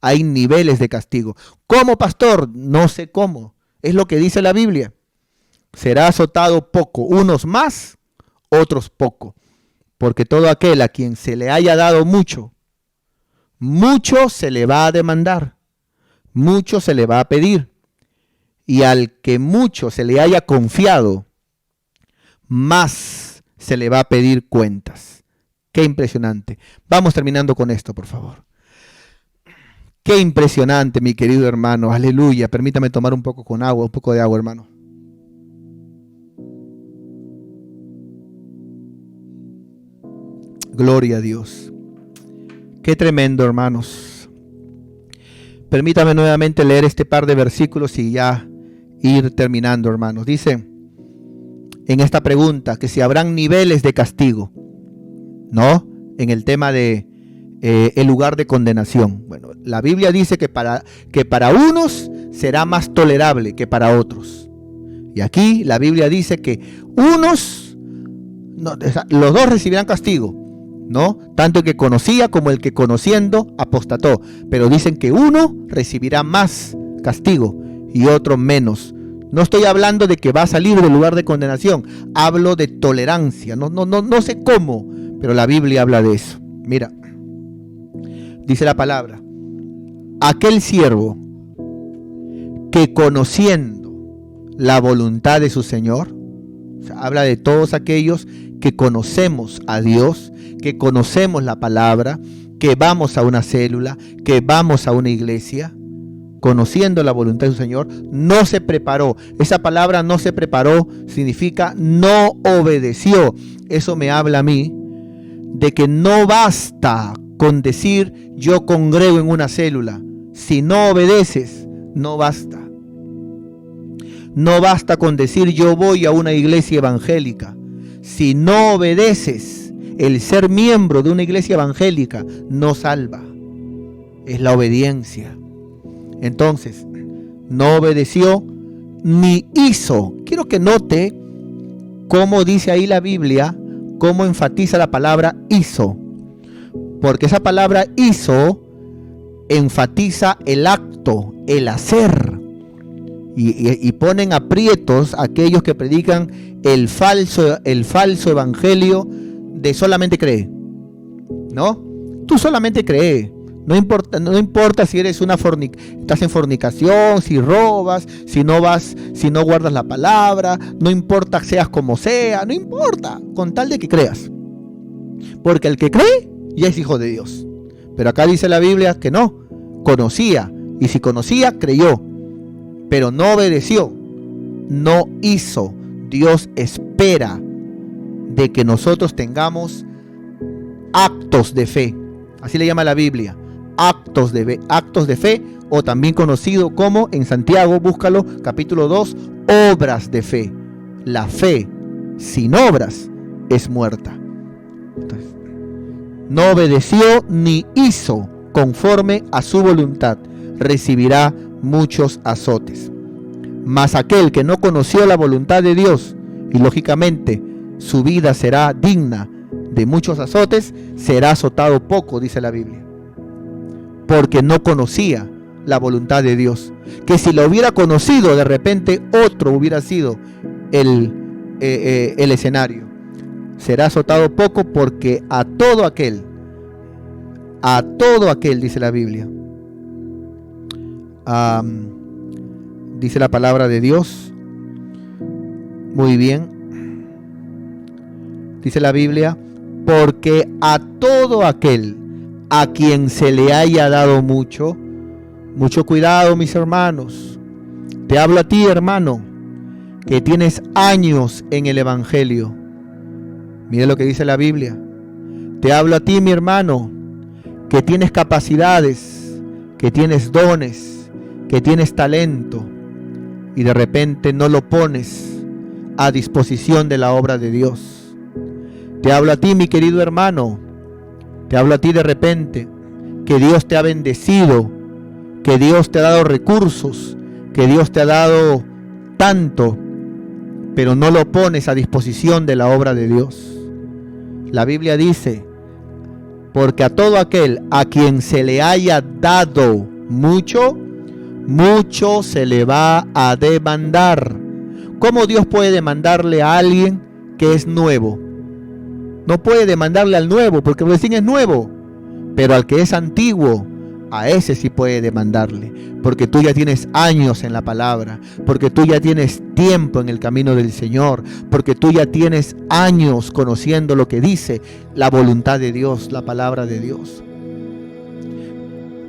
Hay niveles de castigo. ¿Cómo, pastor? No sé cómo. Es lo que dice la Biblia. Será azotado poco, unos más, otros poco. Porque todo aquel a quien se le haya dado mucho, mucho se le va a demandar, mucho se le va a pedir. Y al que mucho se le haya confiado, más se le va a pedir cuentas. Qué impresionante. Vamos terminando con esto, por favor. Qué impresionante, mi querido hermano. Aleluya. Permítame tomar un poco de agua, hermano. Gloria a Dios. Qué tremendo, hermanos. Permítame nuevamente leer este par de versículos y ya ir terminando, hermanos. Dice en esta pregunta que si habrán niveles de castigo, ¿no? En el tema de el lugar de condenación. Bueno, la Biblia dice que para unos será más tolerable que para otros. Y aquí la Biblia dice que unos, no, los dos recibirán castigo, ¿no? Tanto el que conocía como el que conociendo apostató. Pero dicen que uno recibirá más castigo y otro menos. No estoy hablando de que va a salir del lugar de condenación. Hablo de tolerancia. No sé cómo, pero la Biblia habla de eso. Mira, dice la palabra: aquel siervo que conociendo la voluntad de su Señor, o sea, habla de todos aquellos que conocemos a Dios, que conocemos la palabra, que vamos a una célula, que vamos a una iglesia, conociendo la voluntad de su Señor, no se preparó. Esa palabra no se preparó significa no obedeció. Eso me habla a mí de que no basta con decir yo congrego en una célula. Si no obedeces, no basta. No basta con decir yo voy a una iglesia evangélica. Si no obedeces, el ser miembro de una iglesia evangélica no salva. Es la obediencia. Entonces, no obedeció ni hizo. Quiero que note cómo dice ahí la Biblia, cómo enfatiza la palabra hizo. Porque esa palabra hizo enfatiza el acto, el hacer. Y ponen aprietos a aquellos que predican el falso evangelio de solamente cree. ¿No? Tú solamente cree. No importa si eres estás en fornicación, si robas, si no guardas la palabra, no importa seas como sea, no importa, con tal de que creas. Porque el que cree ya es hijo de Dios. Pero acá dice la Biblia que no, conocía. Y si conocía, creyó. Pero no obedeció, no hizo. Dios espera de que nosotros tengamos actos de fe. Así le llama la Biblia. Actos de fe, o también conocido como, en Santiago, búscalo, capítulo 2, obras de fe. La fe sin obras es muerta. Entonces, no obedeció ni hizo conforme a su voluntad, recibirá muchos azotes. Mas aquel que no conoció la voluntad de Dios, y lógicamente su vida será digna de muchos azotes, será azotado poco, dice la Biblia, porque no conocía la voluntad de Dios. Que si lo hubiera conocido, de repente otro hubiera sido el escenario. Será azotado poco, porque a todo aquel, dice la Biblia, dice la palabra de Dios, muy bien, dice la Biblia, porque a todo aquel a quien se le haya dado mucho, mucho cuidado, mis hermanos. Te hablo a ti, hermano, que tienes años en el Evangelio. Mire lo que dice la Biblia. Te hablo a ti, mi hermano, que tienes capacidades, que tienes dones, que tienes talento, y de repente no lo pones a disposición de la obra de Dios. Te hablo a ti, mi querido hermano, te hablo a ti de repente, que Dios te ha bendecido, que Dios te ha dado recursos, que Dios te ha dado tanto, pero no lo pones a disposición de la obra de Dios. La Biblia dice, porque a todo aquel a quien se le haya dado mucho, mucho se le va a demandar. ¿Cómo Dios puede demandarle a alguien que es nuevo? No puede demandarle al nuevo, porque recién es nuevo. Pero al que es antiguo, a ese sí puede demandarle, porque tú ya tienes años en la palabra, porque tú ya tienes tiempo en el camino del Señor, porque tú ya tienes años conociendo lo que dice la voluntad de Dios, la palabra de Dios.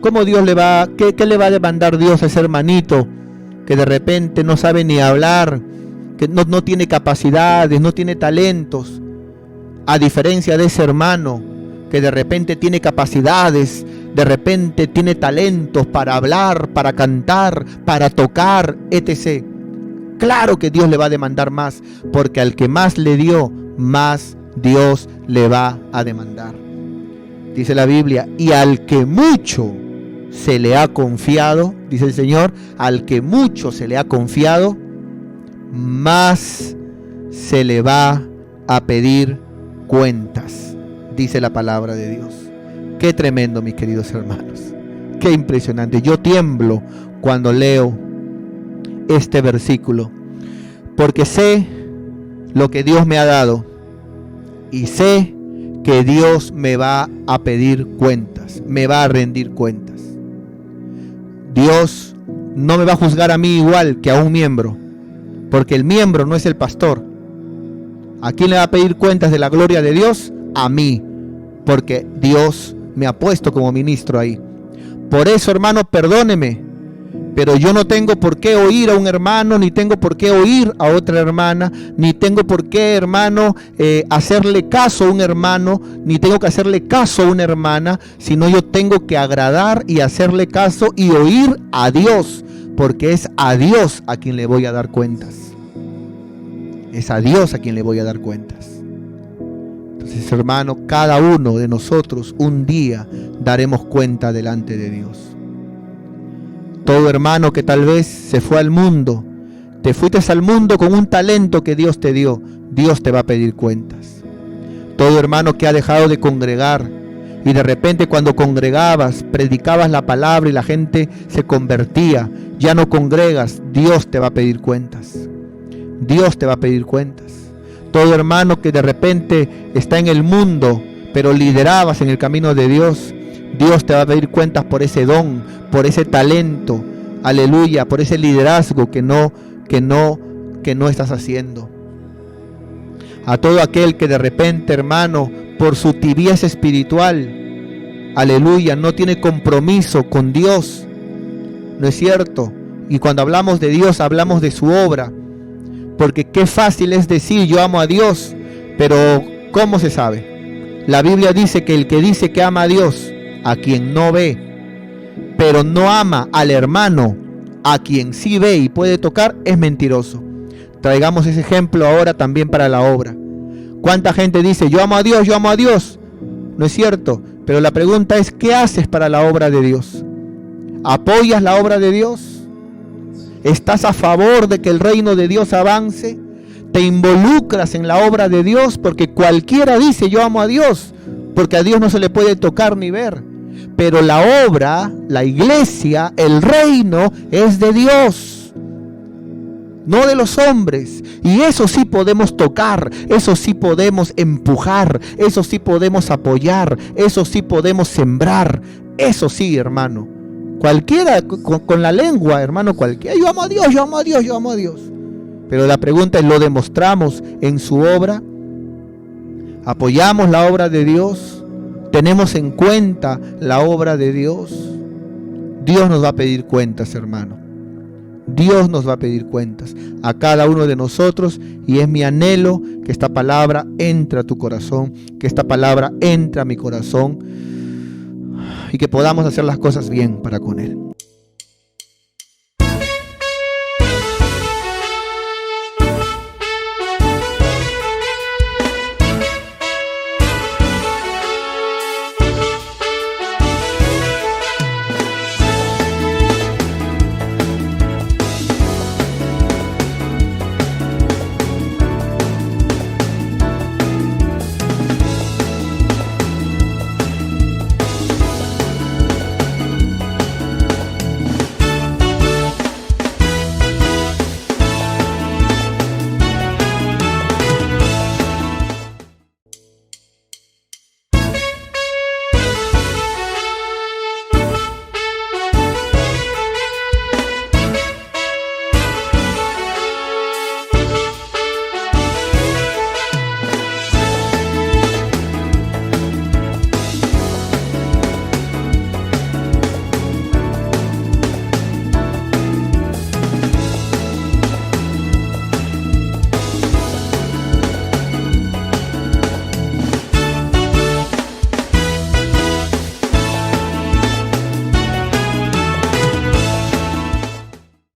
¿Cómo Dios qué le va a demandar Dios a ese hermanito que de repente no sabe ni hablar, que no tiene capacidades, no tiene talentos? A diferencia de ese hermano que de repente tiene capacidades, de repente tiene talentos para hablar, para cantar, para tocar, etc. Claro que Dios le va a demandar más, porque al que más le dio, más Dios le va a demandar. Dice la Biblia, y al que mucho se le ha confiado, dice el Señor, al que mucho se le ha confiado, más se le va a pedir cuentas, dice la palabra de Dios. Qué tremendo, mis queridos hermanos, qué impresionante. Yo tiemblo cuando leo este versículo, porque sé lo que Dios me ha dado y sé que Dios me va a pedir cuentas, me va a rendir cuentas. Dios no me va a juzgar a mí igual que a un miembro, porque el miembro no es el pastor. ¿A quién le va a pedir cuentas de la gloria de Dios? A mí, porque Dios me ha puesto como ministro ahí. Por eso, hermano, perdóneme, pero yo no tengo por qué oír a un hermano, ni tengo por qué oír a otra hermana, ni tengo por qué, hermano, hacerle caso a un hermano, ni tengo que hacerle caso a una hermana, sino yo tengo que agradar y hacerle caso y oír a Dios, porque es a Dios a quien le voy a dar cuentas. Es a Dios a quien le voy a dar cuentas. Entonces, hermano, cada uno de nosotros un día daremos cuenta delante de Dios. Todo hermano que tal vez se fue al mundo, te fuiste al mundo con un talento que Dios te dio, Dios te va a pedir cuentas. Todo hermano que ha dejado de congregar y de repente cuando congregabas, predicabas la palabra y la gente se convertía, ya no congregas, Dios te va a pedir cuentas. Dios te va a pedir cuentas. Todo hermano que de repente está en el mundo, pero liderabas en el camino de Dios, Dios te va a pedir cuentas por ese don, por ese talento, aleluya, por ese liderazgo que no estás haciendo. A todo aquel que de repente, hermano, por su tibieza espiritual aleluya, no tiene compromiso con Dios. ¿No es cierto? Y cuando hablamos de Dios, hablamos de su obra. Porque qué fácil es decir yo amo a Dios, pero ¿cómo se sabe? La Biblia dice que el que dice que ama a Dios, a quien no ve, pero no ama al hermano, a quien sí ve y puede tocar, es mentiroso. Traigamos ese ejemplo ahora también para la obra. ¿Cuánta gente dice yo amo a Dios, yo amo a Dios? No es cierto, pero la pregunta es ¿qué haces para la obra de Dios? ¿Apoyas la obra de Dios? ¿Estás a favor de que el reino de Dios avance? ¿Te involucras en la obra de Dios? Porque cualquiera dice yo amo a Dios, porque a Dios no se le puede tocar ni ver. Pero la obra, la iglesia, el reino es de Dios, no de los hombres. Y eso sí podemos tocar, eso sí podemos empujar, eso sí podemos apoyar, eso sí podemos sembrar. Eso sí, hermano. Cualquiera con la lengua, hermano, cualquiera. Yo amo a Dios, yo amo a Dios, yo amo a Dios. Pero la pregunta es, ¿lo demostramos en su obra? ¿Apoyamos la obra de Dios? ¿Tenemos en cuenta la obra de Dios? Dios nos va a pedir cuentas, hermano. Dios nos va a pedir cuentas a cada uno de nosotros, y es mi anhelo que esta palabra entre a tu corazón, que esta palabra entre a mi corazón, y que podamos hacer las cosas bien para con Él.